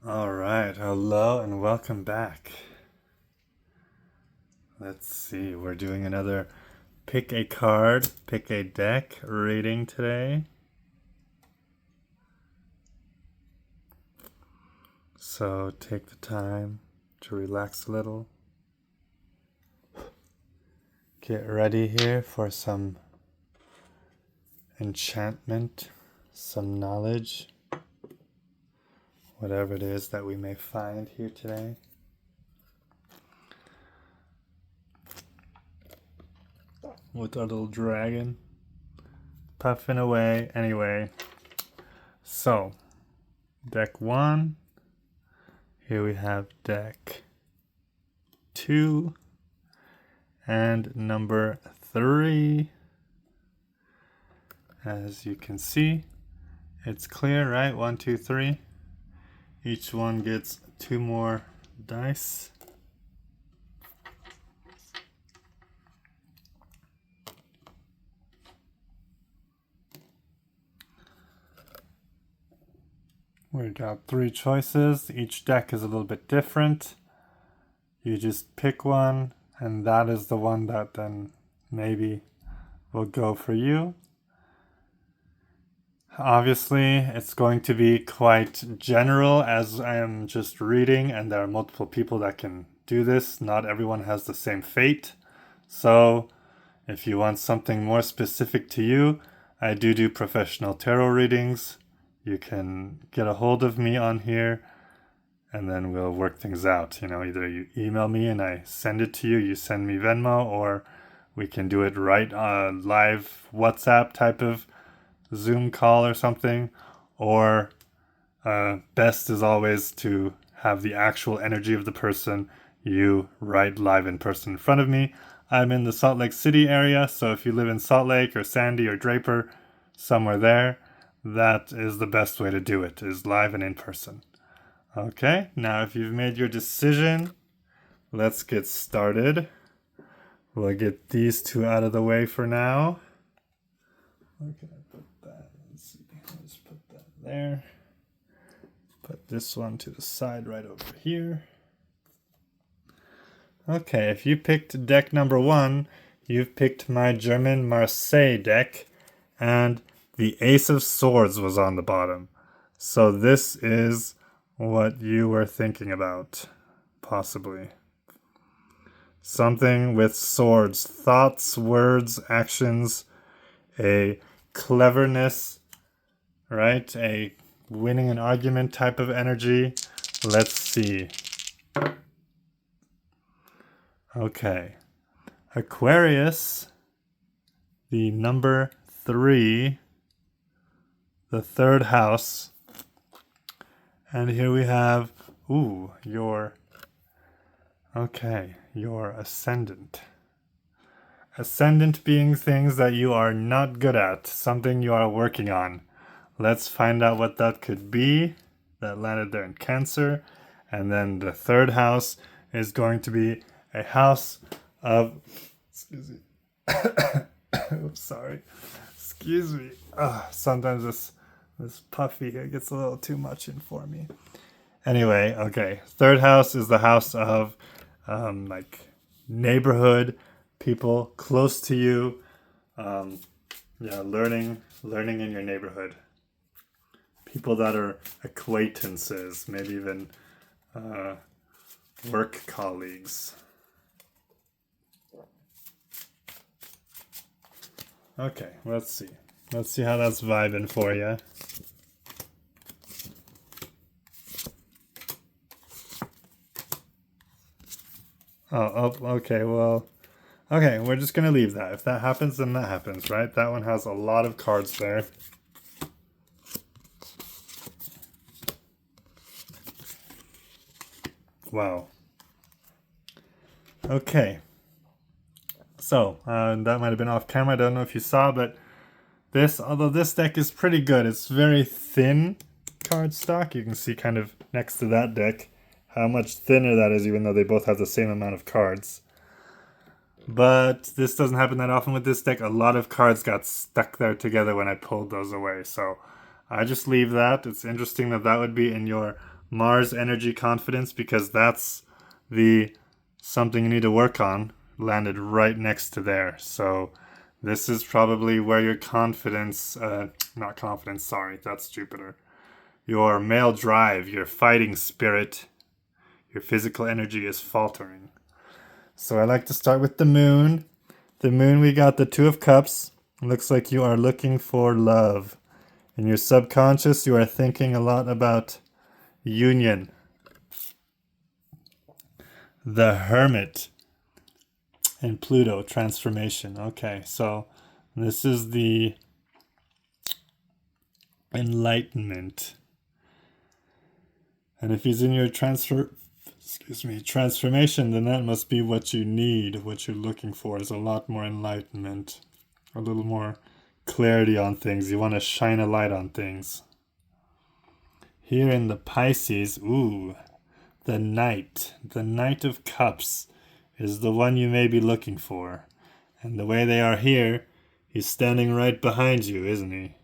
All right, hello and welcome back. Let's see, we're doing another pick a card, pick a deck reading today. So take the time to relax a little. Get ready here for some enchantment, some knowledge, whatever it is that we may find here today. With our little dragon puffing away. Anyway, so deck 1. Here we have deck 2 and number 3. As you can see, it's clear, right? 1, 2, 3. Each one gets 2 more dice. We got 3 choices. Each deck is a little bit different. You just pick one, and that is the one that then maybe will go for you. Obviously, it's going to be quite general as I am just reading, and there are multiple people that can do this. Not everyone has the same fate. So, if you want something more specific to you, I do professional tarot readings. You can get a hold of me on here and then we'll work things out. Either you email me and I send it to you, you send me Venmo, or we can do it right live WhatsApp type of Zoom call or something. Or best is always to have the actual energy of the person you write live in person in front of me. I'm in the Salt Lake City area, so if you live in Salt Lake or Sandy or Draper, somewhere there, that is the best way to do it, is live and in person. Okay, now if you've made your decision, let's get started. We'll get these 2 out of the way for now. Where can I put that? Let's see. Let's put that there. Put this one to the side right over here. Okay, if you picked deck number 1, you've picked my German Marseille deck, and the Ace of Swords was on the bottom. So this is what you were thinking about, possibly. Something with swords, thoughts, words, actions, a cleverness, right? A winning an argument type of energy. Let's see. Okay. Aquarius, the number 3, the 3rd house. And here we have, your ascendant. Ascendant being things that you are not good at, something you are working on. Let's find out what that could be. That landed there in Cancer. And then the 3rd house is going to be a house of, excuse me. Oops, sorry. Excuse me. Sometimes this puffy here gets a little too much in for me. Anyway, okay. 3rd house is the house of like neighborhood, people close to you. Learning in your neighborhood. People that are acquaintances, maybe even work colleagues. Okay, let's see. Let's see how that's vibing for you. Okay, well, okay, we're just gonna leave that. If that happens, then that happens, right? That one has a lot of cards there. Wow. Okay. So, that might have been off camera. I don't know if you saw, but although this deck is pretty good, it's very thin cardstock. You can see kind of next to that deck how much thinner that is, even though they both have the same amount of cards. But this doesn't happen that often with this deck. A lot of cards got stuck there together when I pulled those away. So I just leave that. It's interesting that that would be in your Mars energy confidence, because that's the something you need to work on, landed right next to there. So this is probably where your confidence, not confidence, sorry, that's Jupiter. Your male drive, your fighting spirit, your physical energy is faltering. So I like to start with the moon. The moon, we got the Two of Cups. Looks like you are looking for love. In your subconscious, you are thinking a lot about union. The Hermit and Pluto, transformation. Okay, so this is the enlightenment. And if he's in your transformation, then that must be what you need. What you're looking for is a lot more enlightenment, a little more clarity on things. You want to shine a light on things. Here in the Pisces, ooh, the Knight of Cups is the one you may be looking for. And the way they are here, he's standing right behind you, isn't he?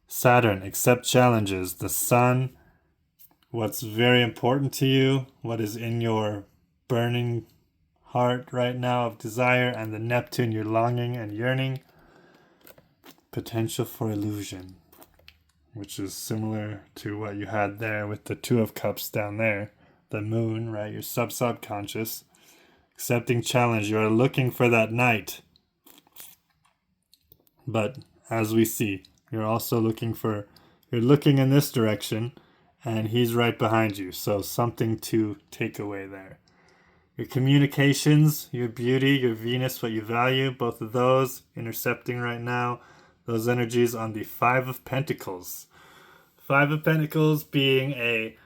Saturn, accept challenges. The Sun, what's very important to you, what is in your burning heart right now of desire, and the Neptune, you're longing and yearning. Potential for illusion, which is similar to what you had there with the Two of Cups down there. The moon, right? Your subconscious. Accepting challenge. You're looking for that Knight. But as we see, you're also you're looking in this direction, and he's right behind you. So something to take away there. Your communications, your beauty, your Venus, what you value, both of those intercepting right now. Those energies on the Five of Pentacles. Five of Pentacles being a,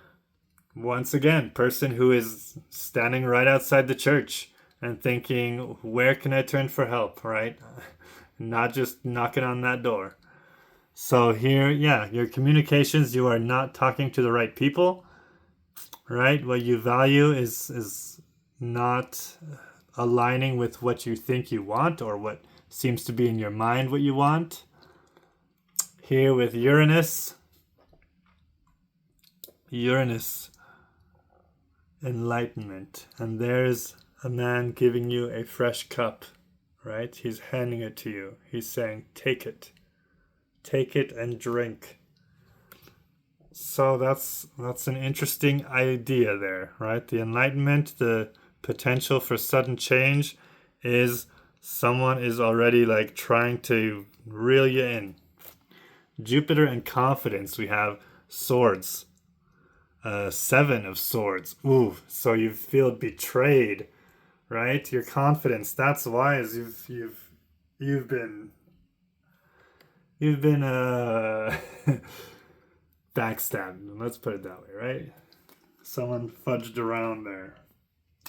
once again, person who is standing right outside the church and thinking, where can I turn for help, right? Not just knocking on that door. So here, yeah, your communications, you are not talking to the right people, right? What you value is not aligning with what you think you want or what seems to be in your mind what you want. Here with Uranus, enlightenment. And there's a man giving you a fresh cup, right? He's handing it to you. He's saying, take it. Take it and drink. So that's an interesting idea there, right? The enlightenment, the potential for sudden change is someone is already like trying to reel you in. Jupiter and confidence, we have swords. Seven of Swords. Ooh, so you feel betrayed, right? Your confidence. That's why is you've been backstabbed. Let's put it that way, right? Someone fudged around there,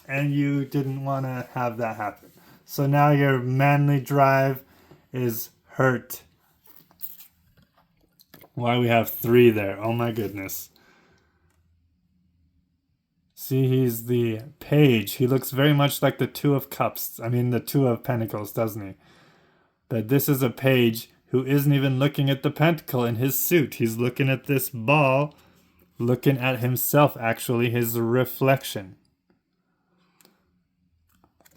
and you didn't want to have that happen. So now your manly drive is hurt. Why we have 3 there? Oh my goodness. See, he's the page. He looks very much like the Two of Cups. I mean, the Two of Pentacles, doesn't he? But this is a page who isn't even looking at the pentacle in his suit. He's looking at this ball, looking at himself, actually, his reflection.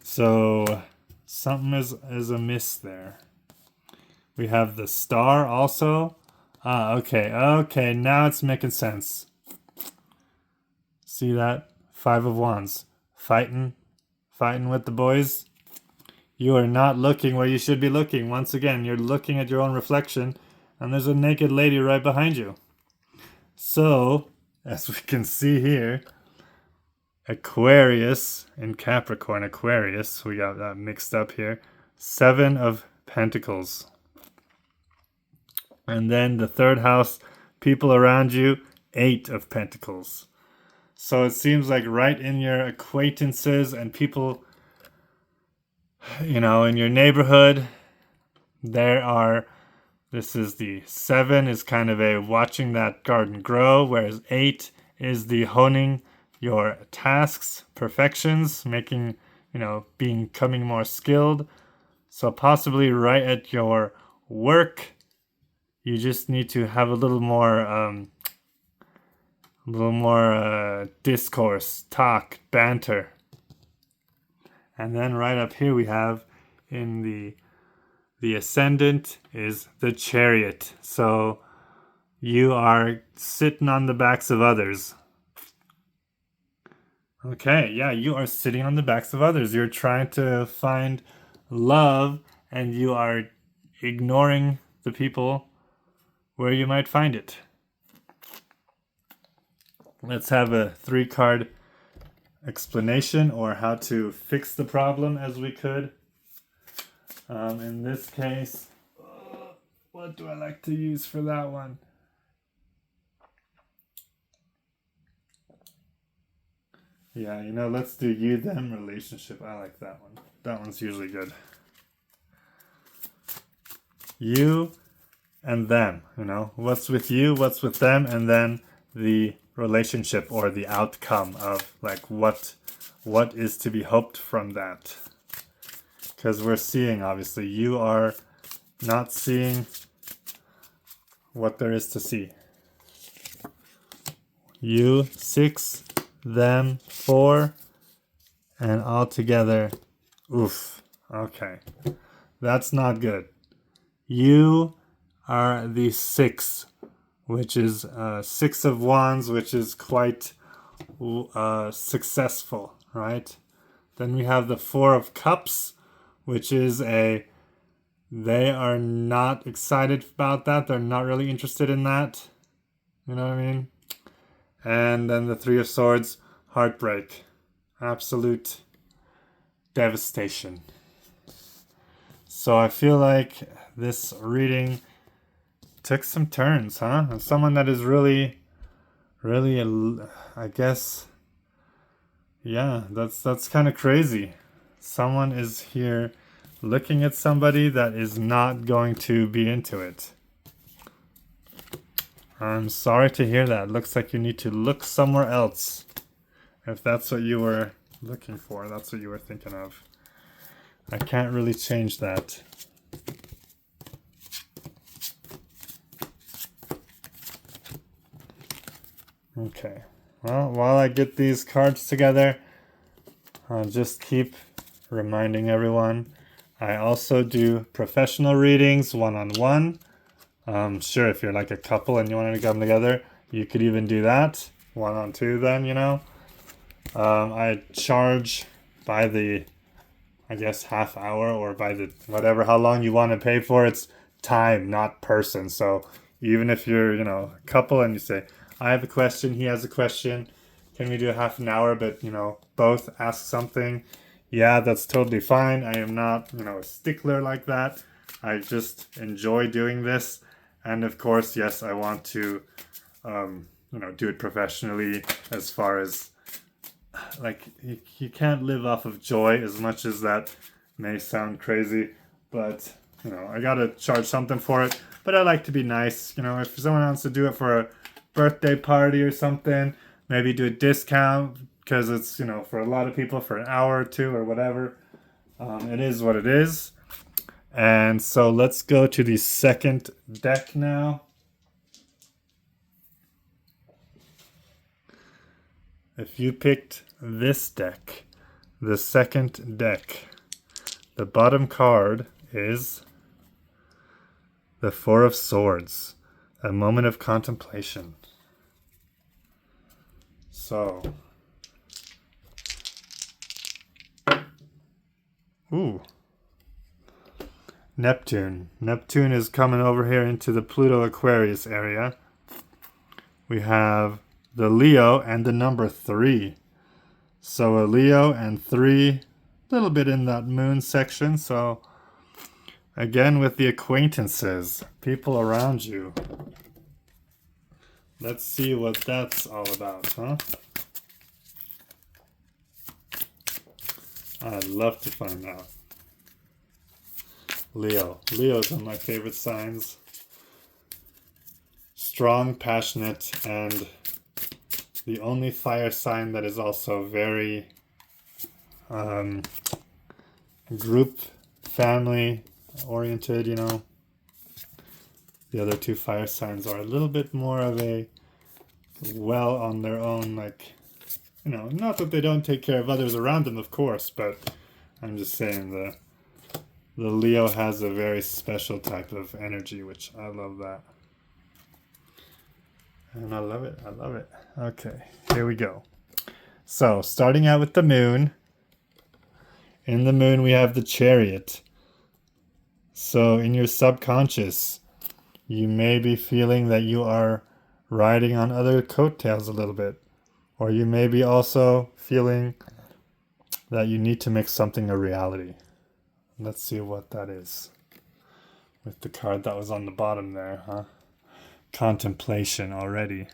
So, something is amiss there. We have the Star also. Okay, now it's making sense. See that? 5 of Wands. Fighting with the boys. You are not looking where you should be looking. Once again, you're looking at your own reflection, and there's a naked lady right behind you. So, as we can see here, Aquarius and Capricorn. Aquarius, we got that mixed up here. 7 of Pentacles. And then the 3rd house, people around you, 8 of Pentacles. So it seems like right in your acquaintances and people, in your neighborhood, this is the 7 is kind of a watching that garden grow, whereas 8 is the honing your tasks, perfections, making, becoming more skilled. So possibly right at your work, you just need to have a little more A little more discourse, talk, banter. And then right up here we have in the ascendant is the chariot. So you are sitting on the backs of others. Okay, yeah, you are sitting on the backs of others. You're trying to find love and you are ignoring the people where you might find it. Let's have a 3-card explanation or how to fix the problem as we could. In this case, what do I like to use for that one? Yeah, let's do you-them relationship. I like that one. That one's usually good. You and them, what's with you, what's with them, and then the relationship or the outcome of like what is to be hoped from that. Because we're seeing, obviously, you are not seeing what there is to see. You 6, them 4, and all together, oof. Okay, that's not good. You are the 6, which is 6 of Wands, which is quite successful, right? Then we have the 4 of Cups, which is they are not excited about that. They're not really interested in that. You know what I mean? And then the 3 of Swords, heartbreak. Absolute devastation. So I feel like this reading took some turns, huh? And someone that is really, I guess, yeah, that's kind of crazy. Someone is here looking at somebody that is not going to be into it. I'm sorry to hear that. Looks like you need to look somewhere else. If that's what you were looking for, that's what you were thinking of. I can't really change that. Okay. Well, while I get these cards together, I'll just keep reminding everyone. I also do professional readings one-on-one. Sure, if you're like a couple and you wanted to come together, you could even do that. 1-on-2 then, I charge by the, I guess, half hour or by the whatever, how long you want to pay for. It's time, not person. So even if you're, a couple and you say, I have a question, he has a question, can we do a half an hour, but, both ask something? Yeah, that's totally fine. I am not, a stickler like that. I just enjoy doing this. And of course, yes, I want to, do it professionally as far as, like, you can't live off of joy as much as that may sound crazy. But, I gotta charge something for it. But I like to be nice. If someone wants to do it for a birthday party or something, maybe do a discount because it's, for a lot of people for an hour or two or whatever. It is what it is. And so let's go to the second deck now. If you picked this deck, the second deck, the bottom card is the 4 of Swords, a moment of contemplation. So, ooh. Neptune. Neptune is coming over here into the Pluto Aquarius area. We have the Leo and the number 3. So a Leo and 3, a little bit in that moon section. So again with the acquaintances, people around you. Let's see what that's all about, huh? I'd love to find out. Leo. Leo's one of my favorite signs. Strong, passionate, and the only fire sign that is also very group, family oriented, The other 2 fire signs are a little bit more of a well on their own, like, you know, not that they don't take care of others around them, of course, but I'm just saying the Leo has a very special type of energy, which I love that. And I love it. I love it. Okay, here we go. So, starting out with the moon. In the moon, we have the Chariot. So, in your subconscious, you may be feeling that you are riding on other coattails a little bit. Or you may be also feeling that you need to make something a reality. Let's see what that is. With the card that was on the bottom there, huh? Contemplation already.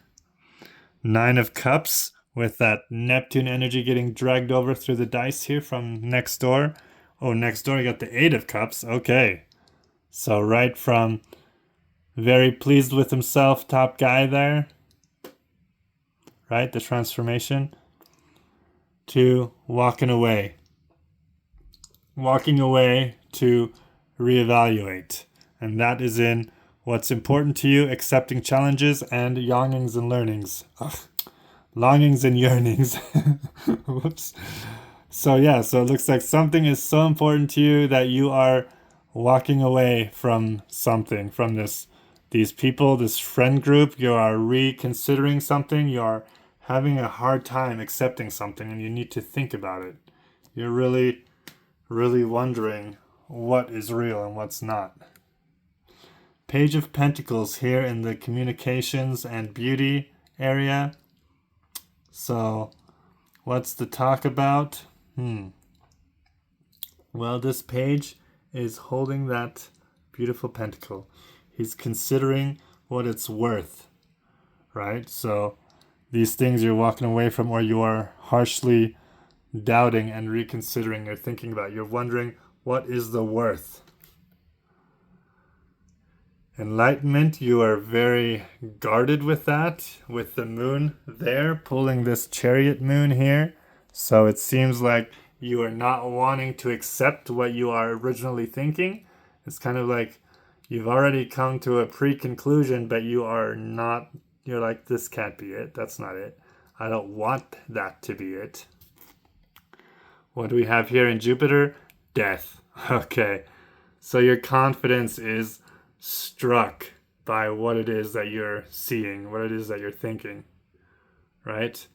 9 of Cups with that Neptune energy getting dragged over through the dice here from next door. Oh, next door you got the 8 of Cups. Okay. So right from very pleased with himself, top guy there. Right? The transformation. To walking away. Walking away to reevaluate. And that is in what's important to you, accepting challenges, and longings and learnings. Ugh. Longings and yearnings. Whoops. So yeah, so it looks like something is so important to you that you are walking away from something, from these people, this friend group. You are reconsidering something. You are having a hard time accepting something, and you need to think about it. You're really, really wondering what is real and what's not. Page of Pentacles here in the communications and beauty area. So, what's the talk about? Well, this page is holding that beautiful pentacle. He's considering what it's worth, right? So, these things you're walking away from, or you are harshly doubting and reconsidering, you're thinking about, you're wondering, what is the worth? Enlightenment, you are very guarded with that, with the moon there, pulling this chariot moon here. So it seems like you are not wanting to accept what you are originally thinking. It's kind of like you've already come to a pre-conclusion, but you are not, you're like, this can't be it. That's not it. I don't want that to be it. What do we have here in Jupiter? Death. Okay. So your confidence is struck by what it is that you're seeing, what it is that you're thinking, right?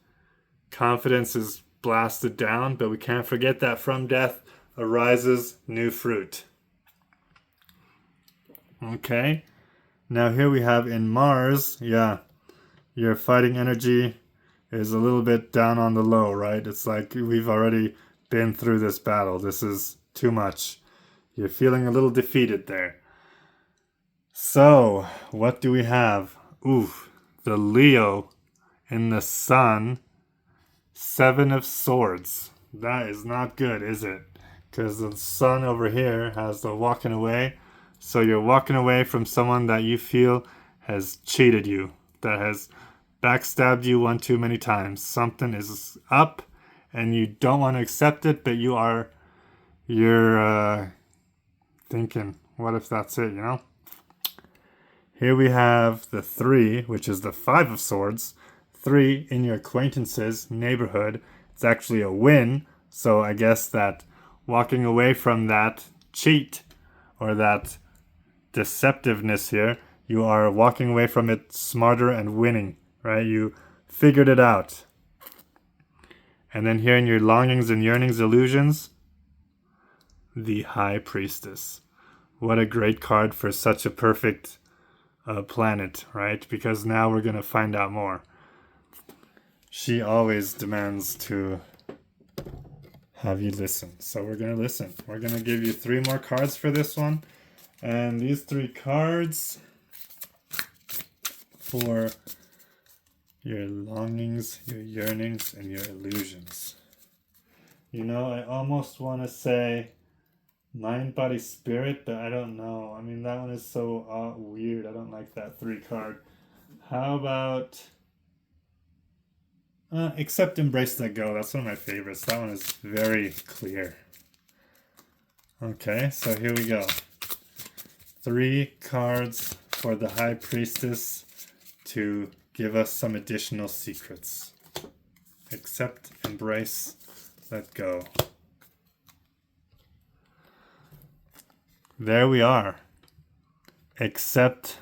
Confidence is blasted down, but we can't forget that from death arises new fruit. Okay, now here we have in Mars, yeah, your fighting energy is a little bit down on the low, right? It's like we've already been through this battle. This is too much. You're feeling a little defeated there. So, what do we have? Oof, the Leo in the Sun, 7 of Swords. That is not good, is it? Because the Sun over here has the walking away. So you're walking away from someone that you feel has cheated you, that has backstabbed you one too many times. Something is up and you don't want to accept it, but you're thinking, what if that's it, you know? Here we have the 3, which is the 5 of Swords. 3 in your acquaintances, neighborhood. It's actually a win. So I guess that walking away from that cheat or that deceptiveness here, you are walking away from it smarter and winning, right? You figured it out. And then here in your longings and yearnings, illusions, the High Priestess. What a great card for such a perfect planet, right? Because now we're going to find out more. She always demands to have you listen. So we're going to listen. We're going to give you 3 more cards for this one. And these 3 cards for your longings, your yearnings, and your illusions. You know, I almost want to say mind, body, spirit, but I don't know. I mean, that one is so weird. I don't like that 3 card. How about accept, embrace, let go? That's one of my favorites. That one is very clear. Okay, so here we go. 3 cards for the High Priestess to give us some additional secrets. Accept, embrace, let go. There we are. Accept,